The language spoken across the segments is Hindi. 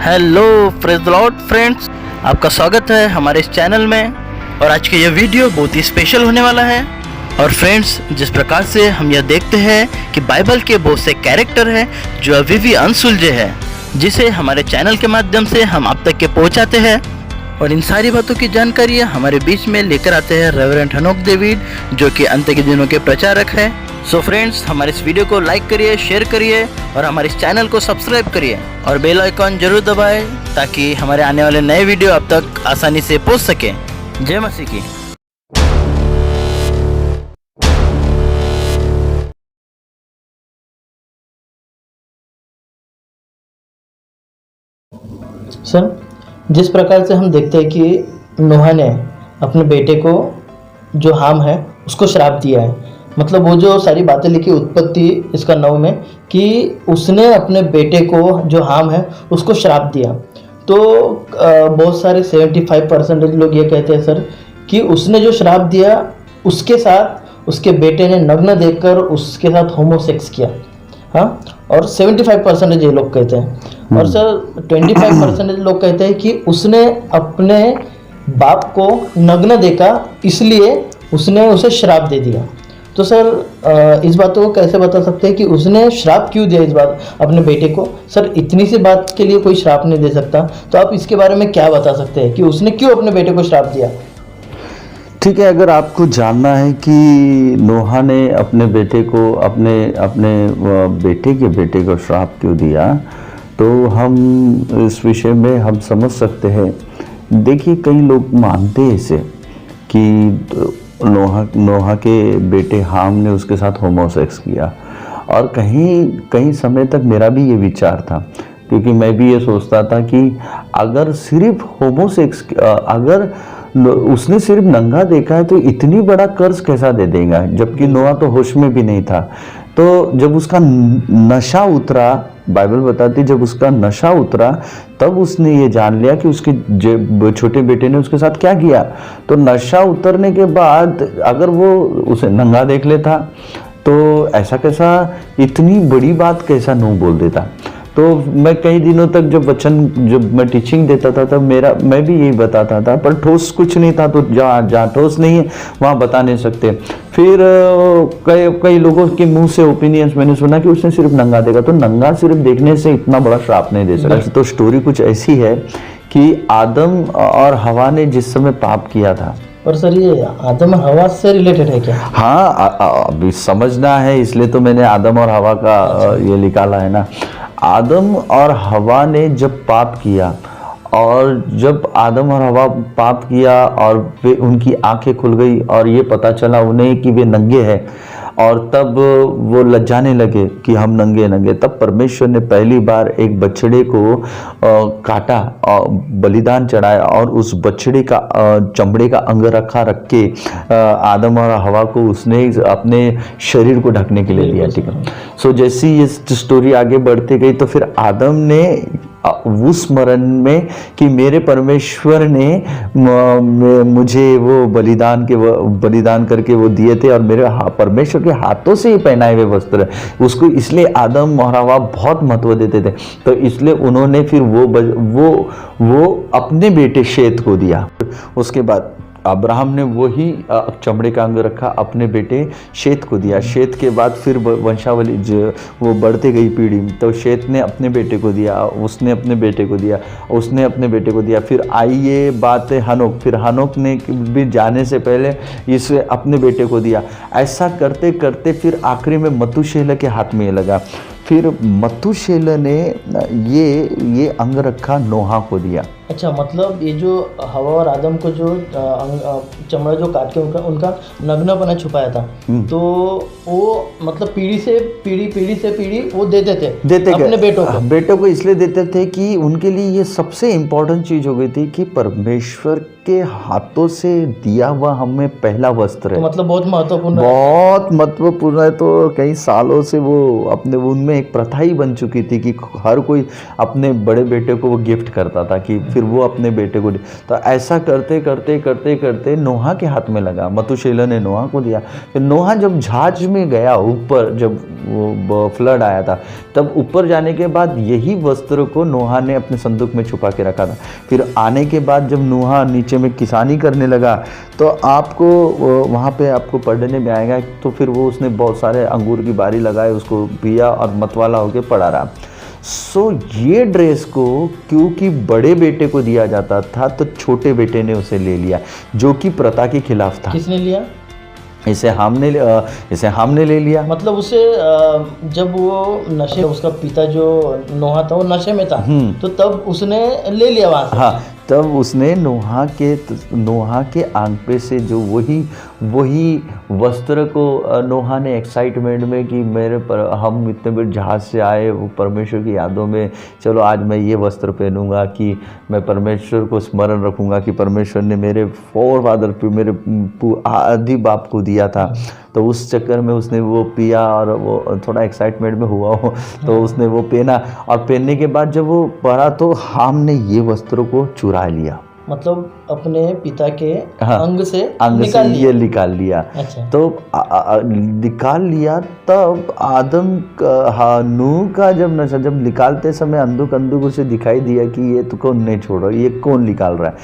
Hello praise the Lord friends, आपका स्वागत है हमारे इस चैनल में। और आज का यह वीडियो बहुत ही स्पेशल होने वाला है। और फ्रेंड्स, जिस प्रकार से हम यह देखते हैं कि बाइबल के बहुत से कैरेक्टर हैं जो अभी भी अनसुलझे हैं, जिसे हमारे चैनल के माध्यम से हम आप तक के पहुंचाते हैं। और इन सारी बातों की जानकारी हमारे बीच में लेकर आते हैं रेवरेंड हनोक डेविड, जो कि अंत के दिनों के प्रचारक हैं। सो फ्रेंड्स, हमारे इस वीडियो को लाइक करिए, शेयर करिए और हमारे इस चैनल को सब्सक्राइब करिए और बेल आइकॉन जरूर दबाएं ताकि हमारे आने वाले नए वीडियो आप तक आसानी से पहुंच सके। जय मसीह की। सर, जिस प्रकार से हम देखते हैं कि नोहा ने अपने बेटे को जो हाम है उसको श्राप दिया है, मतलब वो जो सारी बातें लिखी उत्पत्ति इसका 9 में कि उसने अपने बेटे को जो हाम है उसको श्राप दिया। तो बहुत सारे 75% लोग ये कहते हैं सर कि उसने जो श्राप दिया उसके साथ उसके बेटे ने नग्न देखकर उसके साथ होमोसेक्स किया। हाँ, और 75% ये लोग कहते हैं। और सर 25% लोग कहते हैं कि उसने अपने बाप को नग्न देखा इसलिए उसने उसे श्राप दे दिया। तो सर इस बात को कैसे बता सकते हैं कि उसने श्राप क्यों दिया इस बात अपने बेटे को? सर इतनी सी बात के लिए कोई श्राप नहीं दे सकता, तो आप इसके बारे में क्या बता सकते हैं कि उसने क्यों अपने बेटे को श्राप दिया? ठीक है, अगर आपको जानना है कि नोहा ने अपने बेटे को अपने बेटे के बेटे को श्राप क्यों दिया, तो हम इस विषय में हम समझ सकते हैं। देखिए, कई लोग मानते हैं इसे कि नोहा के बेटे हाम ने उसके साथ होमोसेक्स किया। और कहीं समय तक मेरा भी ये विचार था, क्योंकि मैं भी ये सोचता था कि अगर सिर्फ होमोसेक्स अगर उसने सिर्फ नंगा देखा है तो इतनी बड़ा कर्ज कैसा दे देगा, जबकि नोहा तो होश में भी नहीं था। तो जब उसका नशा उतरा, बाइबल बताती जब उसका नशा उतरा तब उसने ये जान लिया कि उसके छोटे बेटे ने उसके साथ क्या किया। तो नशा उतरने के बाद अगर वो उसे नंगा देख लेता तो ऐसा कैसा इतनी बड़ी बात कैसा नहीं बोल देता। तो मैं कई दिनों तक जब मैं टीचिंग देता था तब मैं भी यही बताता था, पर ठोस कुछ नहीं था। तो जहाँ ठोस नहीं है वहाँ बता नहीं सकते। फिर कई लोगों के मुंह से ओपिनियंस मैंने सुना कि उसने सिर्फ नंगा देखा। तो नंगा सिर्फ देखने से इतना बड़ा श्राप नहीं दे सकता। तो स्टोरी कुछ ऐसी है कि आदम और हवा ने जिस समय पाप किया था। और सर ये आदम और हवा से रिलेटेड है क्या? हाँ, अभी समझना है, इसलिए तो मैंने आदम और हवा का ये निकाला है ना। आदम और हवा ने जब पाप किया, और जब आदम और हवा पाप किया और वे उनकी आंखें खुल गई और ये पता चला उन्हें कि वे नंगे हैं, और तब वो लज्जाने लगे कि हम नंगे। तब परमेश्वर ने पहली बार एक बछड़े को काटा और बलिदान चढ़ाया, और उस बछड़े का चमड़े का अंगरखा रख के आदम और हवा को उसने अपने शरीर को ढकने के लिए दिया। ठीक है। सो जैसी ये स्टोरी आगे बढ़ती गई तो फिर आदम ने उस स्मरण में कि मेरे परमेश्वर ने मुझे वो बलिदान करके वो दिए थे, और मेरे परमेश्वर के हाथों से ही पहनाए हुए वस्त्र उसको, इसलिए आदम और हवा बहुत महत्व देते थे। तो इसलिए उन्होंने फिर वो अपने बेटे शेत को दिया। उसके बाद अब्राहम ने वही चमड़े का अंग रखा अपने बेटे शेत को दिया। शेत के बाद फिर वंशावली वो बढ़ती गई पीढ़ी, तो शेत ने अपने बेटे को दिया, उसने अपने बेटे को दिया, उसने अपने बेटे को दिया। फिर आई ये बात है हनोक, फिर हनोक ने भी जाने से पहले इसे अपने बेटे को दिया। ऐसा करते करते फिर आखिरी में मतुशेलह के हाथ में ये लगा। फिर मतुशेलह ने ये अंग रखा नोहा को दिया। अच्छा, मतलब ये जो हवा और आदम को जो चमड़ा जो काट के उनका नग्नपना छुपाया था, तो वो मतलब पीढ़ी से पीढ़ी वो देते अपने बेटों को इसलिए देते थे कि उनके लिए ये सबसे इम्पोर्टेंट चीज हो गई थी कि परमेश्वर के हाथों से दिया हुआ हमें पहला वस्त्र है। तो मतलब बहुत महत्वपूर्ण है। तो कई सालों से वो अपने उनमें एक प्रथा ही बन चुकी थी कि हर कोई अपने बड़े बेटे को वो गिफ्ट करता था कि फिर वो अपने बेटे को तो ऐसा करते करते करते करते नोहा के हाथ में लगा, मतुशेलह ने नोहा को दिया। फिर नोहा जब जहाज में गया ऊपर, जब वो फ्लड आया था, तब ऊपर जाने के बाद यही वस्त्र को नोहा ने अपने संदूक में छुपा के रखा था। फिर आने के बाद जब नोहा नीचे में किसानी करने लगा तो आपको वहाँ पे आपको पढ़ने में आएगा, तो फिर वो उसने बहुत सारे अंगूर की बारी लगाए, उसको पिया और मतवाला होके पड़ा रहा। सो ये ड्रेस को क्योंकि बड़े बेटे को दिया जाता था तो छोटे बेटे ने उसे ले लिया, जो कि प्रथा के खिलाफ था। किसने लिया? इसे हमने ले लिया। मतलब उसे जब वो नशे, उसका पिता जो नोहा था वो नशे में था, तो तब उसने ले लिया वहाँ से। हाँ, तब उसने नोहा के आंख पे से जो वही वस्त्र को नोहा ने एक्साइटमेंट में कि मेरे पर हम इतने बड़े जहाज से आए, वो परमेश्वर की यादों में, चलो आज मैं ये वस्त्र पहनूंगा कि मैं परमेश्वर को स्मरण रखूंगा कि परमेश्वर ने मेरे फोरफादर पे, मेरे आदि बाप को दिया था। तो उस चक्कर में उसने वो पिया और वो थोड़ा एक्साइटमेंट में हुआ हो तो उसने वो पहना, और पहनने के बाद जब वो पड़ा तो हाम ने ये वस्त्र को चुरा लिया। मतलब अपने पिता के हाँ, अंग से ये निकाल लिया। अच्छा। तो निकाल लिया, तब आदम नूह का जब नशा, जब निकालते समय अंधुक उसे दिखाई दिया कि ये तो कौन नहीं छोड़ रहा, ये कौन निकाल रहा है।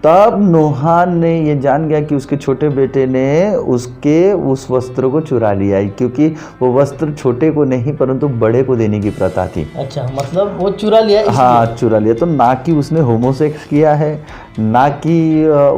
तब नोहा ने ये जान गया कि उसके छोटे बेटे ने उसके उस वस्त्र को चुरा लिया है, क्योंकि वो वस्त्र छोटे को नहीं परंतु बड़े को देने की प्रथा थी। अच्छा, मतलब वो चुरा लिया इसलिए। हाँ, चुरा लिया। तो ना कि उसने होमोसेक्स किया है, ना कि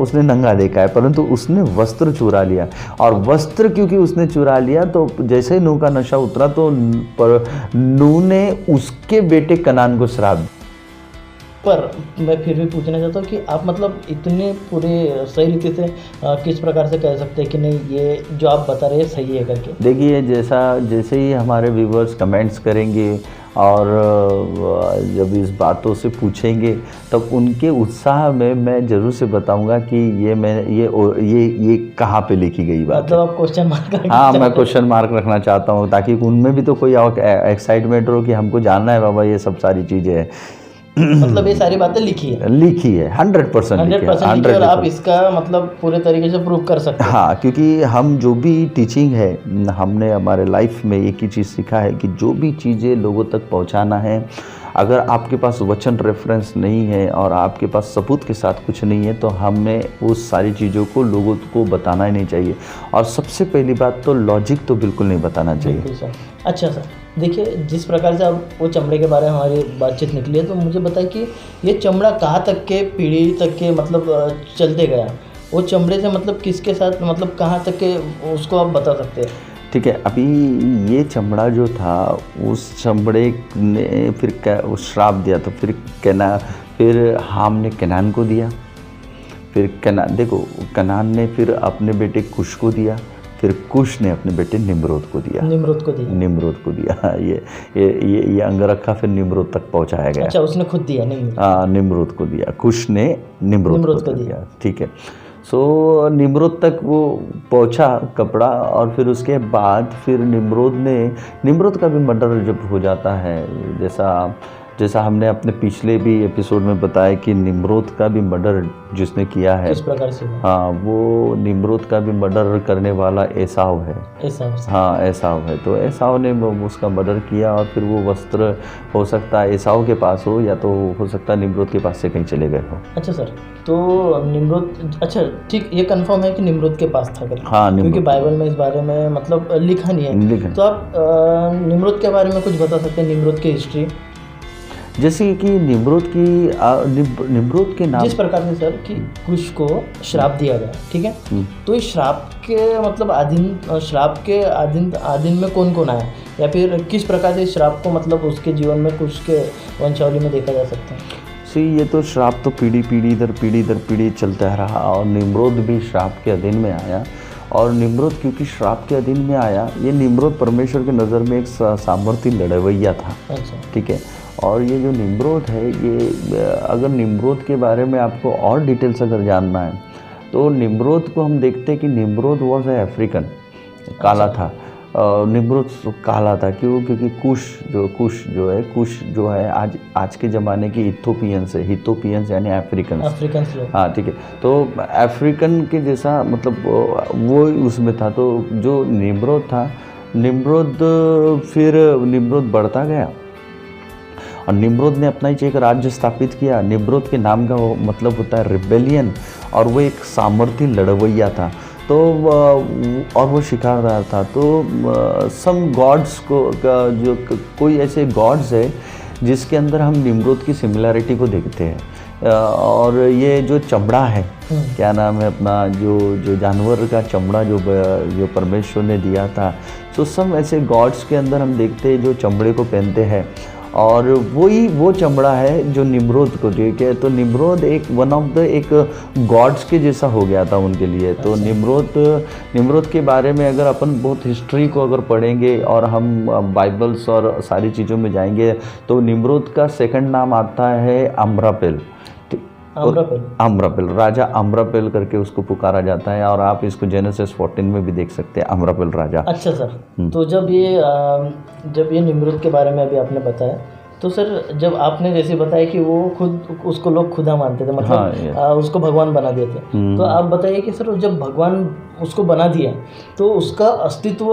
उसने नंगा देखा है, परंतु उसने वस्त्र चुरा लिया। और वस्त्र क्योंकि उसने चुरा लिया तो जैसे ही नूह का नशा उतरा तो नूह ने उसके बेटे कनान को श्राप दिया। पर मैं फिर भी पूछना चाहता हूँ कि आप मतलब इतने पूरे सही रीति से किस प्रकार से कह सकते हैं कि नहीं ये जो आप बता रहे हैं सही है करके? देखिए, जैसे ही हमारे व्यूवर्स कमेंट्स करेंगे और जब इस बातों से पूछेंगे तब उनके उत्साह में मैं ज़रूर से बताऊंगा कि ये कहाँ पे लिखी गई बात मतलब आप क्वेश्चन मार्क? हाँ, मैं क्वेश्चन मार्क रखना चाहता हूँ ताकि उनमें भी तो कोई एक्साइटमेंट हो कि हमको जानना है बाबा ये सब सारी चीज़ें हैं। मतलब ये सारी बातें लिखी है 100% लिखी है, और आप इसका मतलब पूरे तरीके से प्रूव कर सकते हैं। हाँ, क्योंकि हम जो भी टीचिंग है, हमने हमारे लाइफ में एक ही चीज़ सीखा है कि जो भी चीज़ें लोगों तक पहुंचाना है, अगर आपके पास वचन रेफरेंस नहीं है और आपके पास सबूत के साथ कुछ नहीं है तो हमें उस सारी चीज़ों को लोगों को बताना ही नहीं चाहिए। और सबसे पहली बात तो लॉजिक तो बिल्कुल नहीं बताना चाहिए। बिल्कुल सर। अच्छा सर, देखिए जिस प्रकार से अब वो चमड़े के बारे में हमारी बातचीत निकली है तो मुझे बताइए कि ये चमड़ा कहाँ तक के पीढ़ी तक के मतलब चलते गया, वो चमड़े से मतलब किसके साथ मतलब कहाँ तक के उसको आप बता सकते हैं? ठीक है, अभी ये चमड़ा जो था उस चमड़े ने फिर श्राप दिया तो फिर हाम ने कनान को दिया, फिर कनान ने फिर अपने बेटे कुश को दिया, फिर कुश ने अपने बेटे निम्रोद को दिया। ये अंगरखा फिर निम्रोद तक पहुंचाया गया। अच्छा, उसने खुद दिया? निम्रोद को दिया, कुश ने निम्रोद को दिया। ठीक है, सो निम्रोद तक वो पहुंचा कपड़ा, और फिर उसके बाद फिर निम्रोद का भी मर्डर जब हो जाता है, जैसा हमने अपने पिछले भी एपिसोड में बताया कि निम्रोद का भी मर्डर जिसने किया है, किस प्रकार से? हाँ, वो निम्रोद का भी मर्डर करने वाला एसाव है। हाँ, एसाव है। तो एसाव ने उसका मर्डर किया और फिर वो वस्त्र हो सकता है एसाव के पास हो या तो हो सकता है निम्रोद के पास से कहीं चले गए हो। अच्छा सर, तो निम्रोद, अच्छा ठीक, ये कंफर्म है कि निम्रोद के पास था करके? हाँ, क्योंकि बाइबल में इस बारे में मतलब लिखा नहीं है। तो आप निम्रोद के बारे में कुछ बता सकते हैं, निम्रोद की हिस्ट्री? जैसे कि निम्रोद के नाम, जिस प्रकार से सर कि कुश को श्राप दिया गया, ठीक है, तो इस श्राप के मतलब आधीन में कौन कौन आया, या फिर किस प्रकार से इस श्राप को मतलब उसके जीवन में कुश के वंशावली में देखा जा सकता है? ये तो श्राप तो पीढ़ी दर पीढ़ी चलता रहा और निम्रोद भी श्राप के अधीन में आया। और निम्रोद क्योंकि श्राप के अधीन में आया, ये निम्रोद परमेश्वर के नज़र में एक सामर्थी लड़वैया था। अच्छा, ठीक है। और ये जो निम्रोद है, ये अगर निम्रोद के बारे में आपको और डिटेल्स अगर जानना है तो निम्रोद को हम देखते हैं कि निम्रोद वॉज ए अफ्रीकन, काला था। निम्रोद काला था। क्यों? क्योंकि कुश जो है आज के ज़माने की इथोपियंस यानी अफ्रीकन लोग। हाँ ठीक है। तो अफ्रीकन के जैसा मतलब वो उसमें था। तो जो निम्रोद था, निम्रोद बढ़ता गया और निम्रोद ने अपना ही एक राज्य स्थापित किया। निम्रोद के नाम का वो मतलब होता है रिबेलियन, और वो एक सामर्थ्य लड़वैया था। तो और वो शिकारदार था। तो सम गॉड्स जो कोई ऐसे गॉड्स है जिसके अंदर हम निम्रोद की सिमिलैरिटी को देखते हैं। और ये जो चमड़ा है, क्या नाम है अपना, जो जानवर का चमड़ा जो परमेश्वर ने दिया था, तो सब ऐसे गॉड्स के अंदर हम देखते हैं जो चमड़े को पहनते हैं। और वो चमड़ा है जो निम्रोद को ठीक है। तो निम्रोद वन ऑफ द एक गॉड्स के जैसा हो गया था उनके लिए। तो निम्रोद के बारे में अगर अपन बहुत हिस्ट्री को अगर पढ़ेंगे और हम बाइबल्स और सारी चीज़ों में जाएंगे, तो निम्रोद का सेकंड नाम आता है अम्रापेल। अम्रापेल, राजा अम्रापेल करके उसको पुकारा जाता है। और आप इसको जेनेसिस 14 में भी देख सकते हैं, अम्रापेल राजा। अच्छा सर, तो जब ये निम्रोद के बारे में अभी आपने बताया, तो सर जब आपने जैसे बताया कि वो खुद उसको लोग खुदा मानते थे, मतलब हाँ, उसको भगवान बना दिए थे। तो आप बताइए कि सर जब भगवान उसको बना दिया तो उसका अस्तित्व,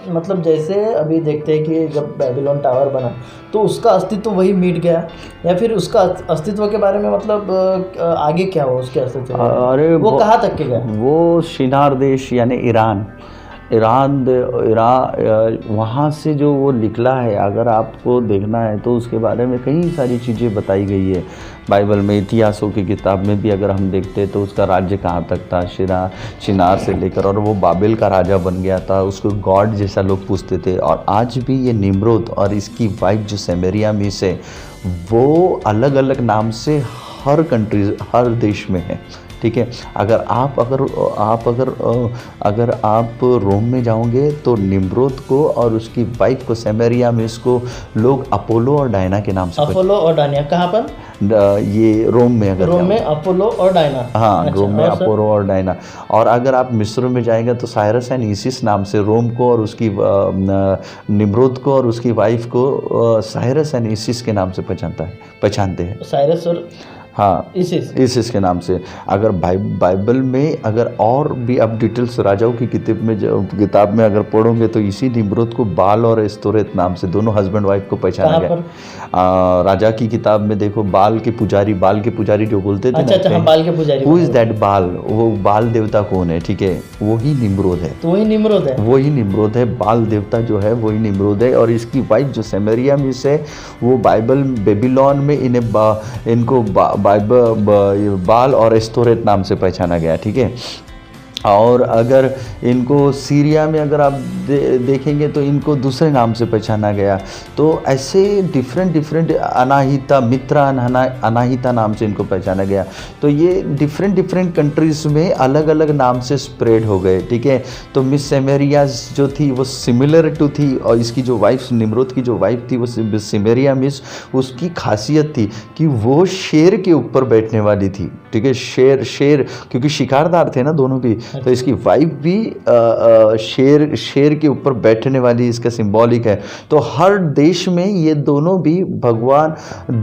मतलब जैसे अभी देखते हैं कि जब बेबीलोन टावर बना तो उसका अस्तित्व वही मिट गया, या फिर उसका अस्तित्व के बारे में मतलब आगे क्या हुआ उसके अस्तित्व? अरे वो कहाँ तक के गया? वो शिनार देश यानी ईरान वहाँ से जो वो निकला है, अगर आपको देखना है तो उसके बारे में कई सारी चीज़ें बताई गई है बाइबल में। इतिहासों की किताब में भी अगर हम देखते हैं तो उसका राज्य कहाँ तक था, शिनार से लेकर, और वो बाबिल का राजा बन गया था। उसको गॉड जैसा लोग पूछते थे। और आज भी ये निम्रोद और इसकी वाइफ जो सेमेरियामिस है, वो अलग अलग नाम से हर देश में है, ठीक है। अगर आप रोम में जाओगे तो निम्रोद को और उसकी वाइफ को सेमेरियामिस को लोग अपोलो और डायना के नाम से। अपोलो और डायना कहाँ पर? ये रोम में। अगर रोम में अपोलो और डायना, हाँ अच्छा, रोम में अपोलो और डायना। और अगर आप मिस्र में जाएंगे तो साइरस एंड इसिस नाम से रोम को और उसकी निम्रोद को और उसकी वाइफ को साइरस एंड इसिस के नाम से पहचानते हैं। साइरस और हाँ इसिस के नाम से। अगर बाइबल में अगर और भी आप डिटेल्स राजाओं की किताब में अगर पढ़ोगे तो इसी निम्रोद को बाल और एस्तोरेत नाम से दोनों हस्बैंड वाइफ को पहचाना गया। राजा की किताब में देखो, बाल के पुजारी जो बोलते थे, अच्छा, बाल के पुजारी, हु इज दैट बाल, वो बाल देवता कौन है, ठीक है, वही निम्रोद है। तो वही निम्रोद है, बाल देवता जो है वही निम्रोद है। और इसकी वाइफ जो सेमेरियामिस है, वो बाइबल बेबीलोन में इनको बाल और एस्तोरेत नाम से पहचाना गया, ठीक है। और अगर इनको सीरिया में अगर आप देखेंगे तो इनको दूसरे नाम से पहचाना गया। तो ऐसे डिफरेंट अनाहिता, मित्रा अनाहिता नाम से इनको पहचाना गया। तो ये डिफरेंट कंट्रीज़ में अलग अलग नाम से स्प्रेड हो गए, ठीक है। तो मिस सेमेरियास जो थी वो सिमिलर टू थी, और इसकी जो वाइफ, निम्रोद की जो वाइफ थी वो सेमेरिया मिस, उसकी खासियत थी कि वो शेर के ऊपर बैठने वाली थी, ठीक है। शेर क्योंकि शिकारदार थे ना दोनों भी, तो इसकी वाइफ भी शेर के ऊपर बैठने वाली, इसका सिंबॉलिक है। तो हर देश में ये दोनों भी भगवान,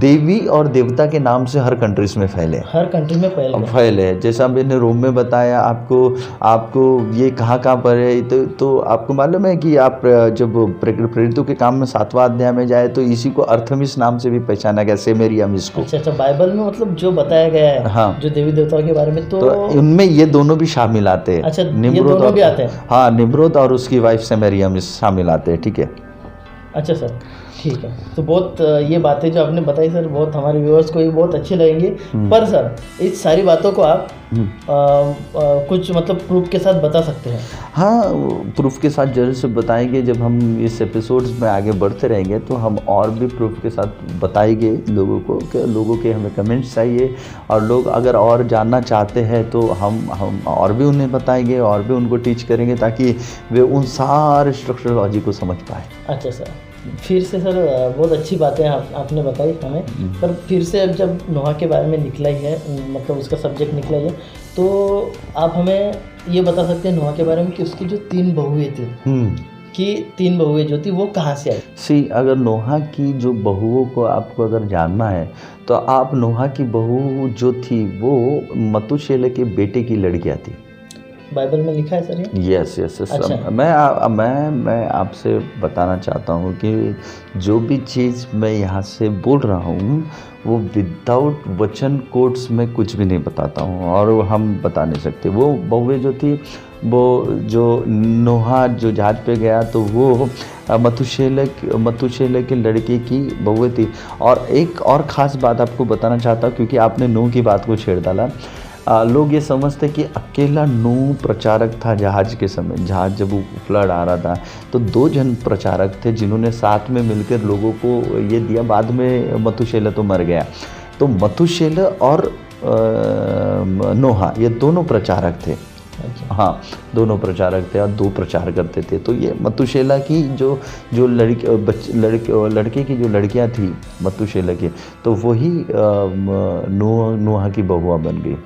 देवी और देवता के नाम से हर कंट्रीज में फैले। जैसा मैंने रोम में बताया आपको ये कहाँ पर है, तो आपको मालूम है कि आप जब प्रेरितों के काम में 7वां अध्याय में जाए तो इसी को अर्थमिस नाम से भी पहचाना गया, सेमेरियामिस को। अच्छा, बाइबल में मतलब जो बताया गया है, हाँ, जो देवी देवताओं के बारे में, तो उनमें ये दोनों भी शामिल आते हैं। अच्छा, ये दोनों भी आते हैं? हाँ, निम्रोद और उसकी वाइफ सेमेरियामिस शामिल आते हैं, ठीक है। अच्छा सर, ठीक है। तो बहुत ये बातें जो आपने बताई सर, बहुत हमारे व्यूअर्स को ये बहुत अच्छी लगेंगी। पर सर इस सारी बातों को आप कुछ मतलब प्रूफ के साथ बता सकते हैं? हाँ, प्रूफ के साथ जरूर से बताएंगे। जब हम इस एपिसोड्स में आगे बढ़ते रहेंगे तो हम और भी प्रूफ के साथ बताएंगे लोगों को, कि लोगों के हमें कमेंट्स चाहिए, और लोग अगर और जानना चाहते हैं तो हम और भी उन्हें बताएंगे और भी उनको टीच करेंगे, ताकि वे उन सारे स्ट्रक्चरलॉजी को समझ पाए। अच्छा सर, फिर से सर बहुत अच्छी बातें आपने बताई हमें। पर फिर से अब जब नोहा के बारे में निकला ही है, मतलब उसका सब्जेक्ट निकला ही है, तो आप हमें ये बता सकते हैं नोहा के बारे में कि उसकी जो 3 बहुएं थी, कि 3 बहुएं जो थी वो कहाँ से आई। सी अगर नोहा की जो बहुओं को आपको अगर जानना है तो आप नोहा की बहू जो थी वो मतुशेलह के बेटे की लड़कियां थी। बाइबल में लिखा है सर ये? Yes yes yes. अच्छा। मैं आपसे बताना चाहता हूँ कि जो भी चीज़ मैं यहाँ से बोल रहा हूँ वो विदाउट वचन कोट्स में कुछ भी नहीं बताता हूँ, और हम बता नहीं सकते। वो बहुएं जो थी वो जो नोहा जो जहाज पे गया तो वो मतुशेलह के लड़के की बहुएं थी। और एक और ख़ास बात आपको बताना चाहता हूँ, क्योंकि आपने नूह की बात को छेड़ डाला। लोग ये समझते कि अकेला नूह प्रचारक था जहाज के समय। जहाज जब वो फ्लड आ रहा था तो 2 जन प्रचारक थे जिन्होंने साथ में मिलकर लोगों को ये दिया। बाद में मतुशेलह तो मर गया, तो मतुशेलह और नोहा ये दोनों प्रचारक थे। हाँ, दोनों प्रचारक थे और 2 प्रचार करते थे। तो ये मतुशेलह की जो लड़के की जो लड़कियां थी मतुशेलह की, तो वही नोहा की बहुआ बन गई।